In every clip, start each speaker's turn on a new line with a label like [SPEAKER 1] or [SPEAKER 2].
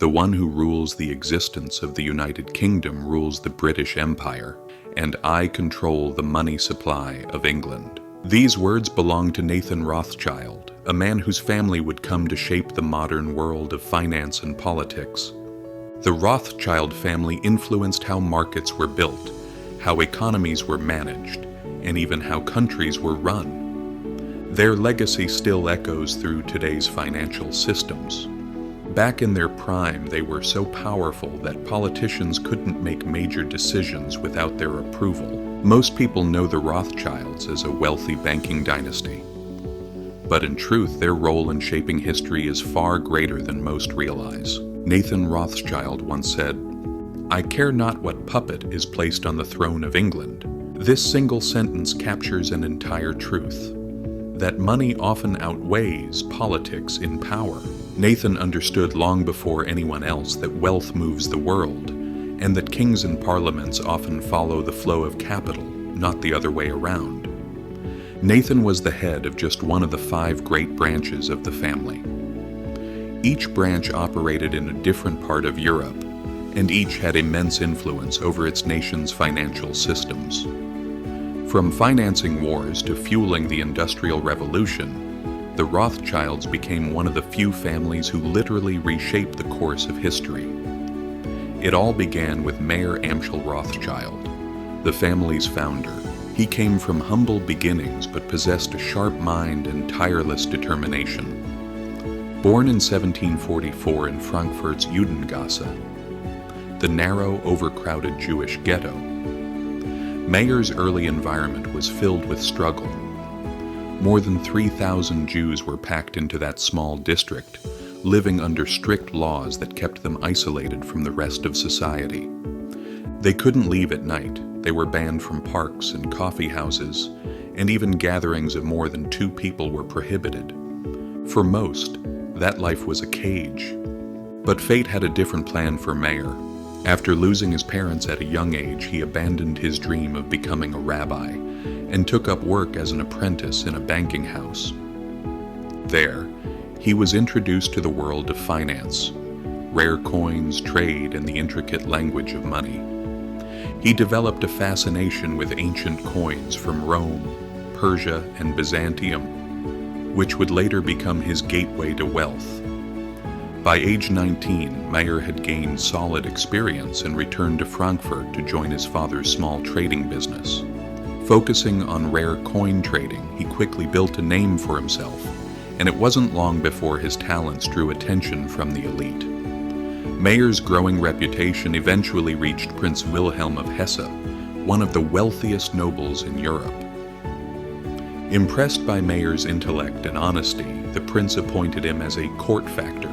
[SPEAKER 1] The one who rules the existence of the United Kingdom rules the British Empire, and I control the money supply of England. These words belong to Nathan Rothschild, a man whose family would come to shape the modern world of finance and politics. The Rothschild family influenced how markets were built, how economies were managed, and even how countries were run. Their legacy still echoes through today's financial systems. Back in their prime, they were so powerful that politicians couldn't make major decisions without their approval. Most people know the Rothschilds as a wealthy banking dynasty. But in truth, their role in shaping history is far greater than most realize. Nathan Rothschild once said, "I care not what puppet is placed on the throne of England." This single sentence captures an entire truth, that money often outweighs politics in power. Nathan understood long before anyone else that wealth moves the world, and that kings and parliaments often follow the flow of capital, not the other way around. Nathan was the head of just one of the 5 great branches of the family. Each branch operated in a different part of Europe, and each had immense influence over its nation's financial systems. From financing wars to fueling the Industrial Revolution, the Rothschilds became one of the few families who literally reshaped the course of history. It all began with Mayer Amschel Rothschild, the family's founder. He came from humble beginnings but possessed a sharp mind and tireless determination. Born in 1744 in Frankfurt's Judengasse, the narrow, overcrowded Jewish ghetto, Mayer's early environment was filled with struggle. More than 3,000 Jews were packed into that small district, living under strict laws that kept them isolated from the rest of society. They couldn't leave at night. They were banned from parks and coffee houses, and even gatherings of more than 2 people were prohibited. For most, that life was a cage. But fate had a different plan for Mayer. After losing his parents at a young age, he abandoned his dream of becoming a rabbi and took up work as an apprentice in a banking house. There, he was introduced to the world of finance, rare coins, trade, and the intricate language of money. He developed a fascination with ancient coins from Rome, Persia, and Byzantium, which would later become his gateway to wealth. By age 19, Mayer had gained solid experience and returned to Frankfurt to join his father's small trading business. Focusing on rare coin trading, he quickly built a name for himself, and it wasn't long before his talents drew attention from the elite. Mayer's growing reputation eventually reached Prince Wilhelm of Hesse, one of the wealthiest nobles in Europe. Impressed by Mayer's intellect and honesty, the prince appointed him as a court factor,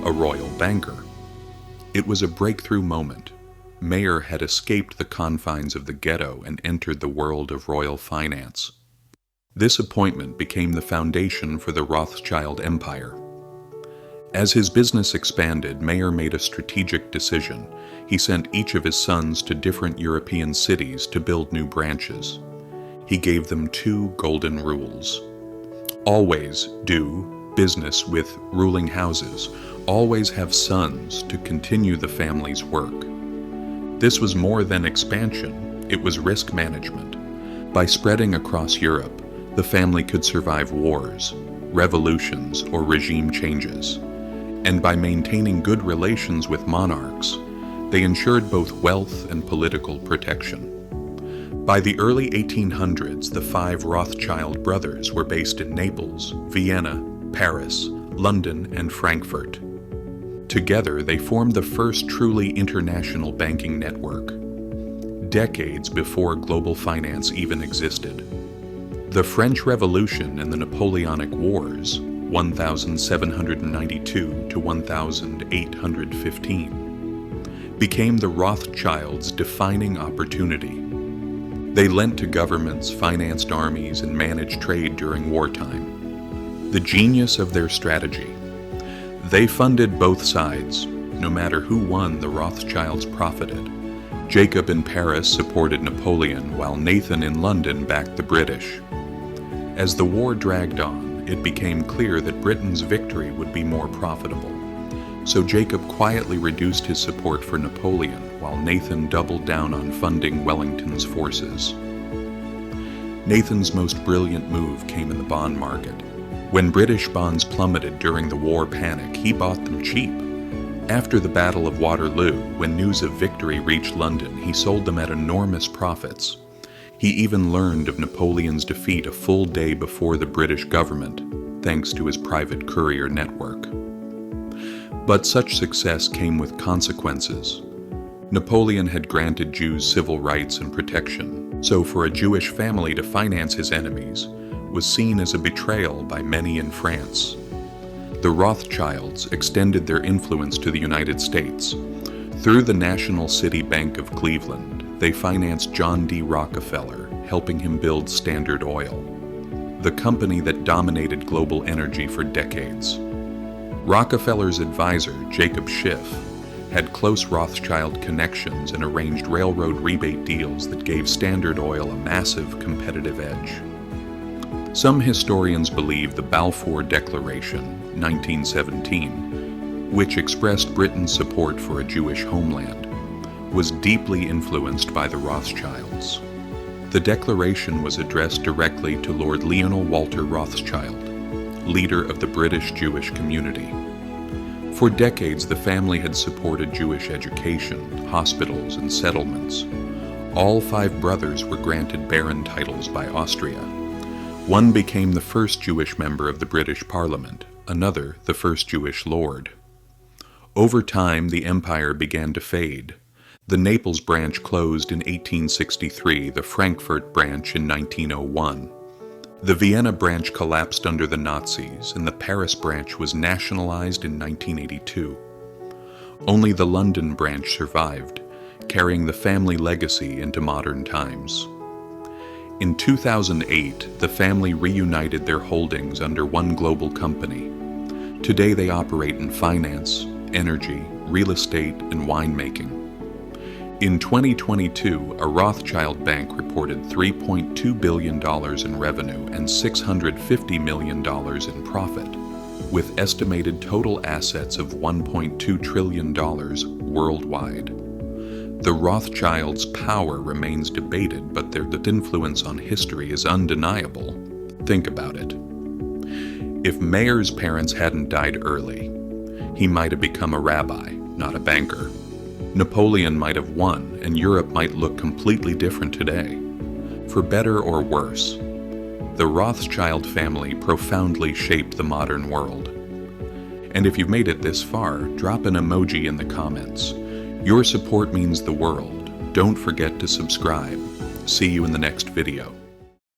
[SPEAKER 1] a royal banker. It was a breakthrough moment. Mayer had escaped the confines of the ghetto and entered the world of royal finance. This appointment became the foundation for the Rothschild Empire. As his business expanded, Mayer made a strategic decision. He sent each of his sons to different European cities to build new branches. He gave them 2 golden rules. Always do business with ruling houses. Always have sons to continue the family's work. This was more than expansion, it was risk management. By spreading across Europe, the family could survive wars, revolutions, or regime changes. And by maintaining good relations with monarchs, they ensured both wealth and political protection. By the early 1800s, the 5 Rothschild brothers were based in Naples, Vienna, Paris, London, and Frankfurt. Together, they formed the first truly international banking network, decades before global finance even existed. The French Revolution and the Napoleonic Wars, 1792 to 1815, became the Rothschilds' defining opportunity. They lent to governments, financed armies, and managed trade during wartime. The genius of their strategy. They funded both sides. No matter who won, the Rothschilds profited. Jacob in Paris supported Napoleon, while Nathan in London backed the British. As the war dragged on, it became clear that Britain's victory would be more profitable. So Jacob quietly reduced his support for Napoleon while Nathan doubled down on funding Wellington's forces. Nathan's most brilliant move came in the bond market. When British bonds plummeted during the war panic, he bought them cheap. After the Battle of Waterloo, when news of victory reached London, he sold them at enormous profits. He even learned of Napoleon's defeat a full day before the British government, thanks to his private courier network. But such success came with consequences. Napoleon had granted Jews civil rights and protection, so for a Jewish family to finance his enemies was seen as a betrayal by many in France. The Rothschilds extended their influence to the United States. Through the National City Bank of Cleveland, they financed John D. Rockefeller, helping him build Standard Oil, the company that dominated global energy for decades. Rockefeller's advisor, Jacob Schiff, had close Rothschild connections and arranged railroad rebate deals that gave Standard Oil a massive competitive edge. Some historians believe the Balfour Declaration, 1917, which expressed Britain's support for a Jewish homeland, was deeply influenced by the Rothschilds. The declaration was addressed directly to Lord Lionel Walter Rothschild, leader of the British Jewish community. For decades, the family had supported Jewish education, hospitals, and settlements. All 5 brothers were granted baron titles by Austria. One became the first Jewish member of the British Parliament, another the first Jewish lord. Over time, the empire began to fade. The Naples branch closed in 1863, the Frankfurt branch in 1901. The Vienna branch collapsed under the Nazis, and the Paris branch was nationalized in 1982. Only the London branch survived, carrying the family legacy into modern times. In 2008, the family reunited their holdings under one global company. Today they operate in finance, energy, real estate, and winemaking. In 2022, a Rothschild bank reported $3.2 billion in revenue and $650 million in profit, with estimated total assets of $1.2 trillion worldwide. The Rothschilds' power remains debated, but their influence on history is undeniable. Think about it. If Mayer's parents hadn't died early, he might have become a rabbi, not a banker. Napoleon might have won, and Europe might look completely different today. For better or worse, the Rothschild family profoundly shaped the modern world. And if you've made it this far, drop an emoji in the comments. Your support means the world. Don't forget to subscribe. See you in the next video.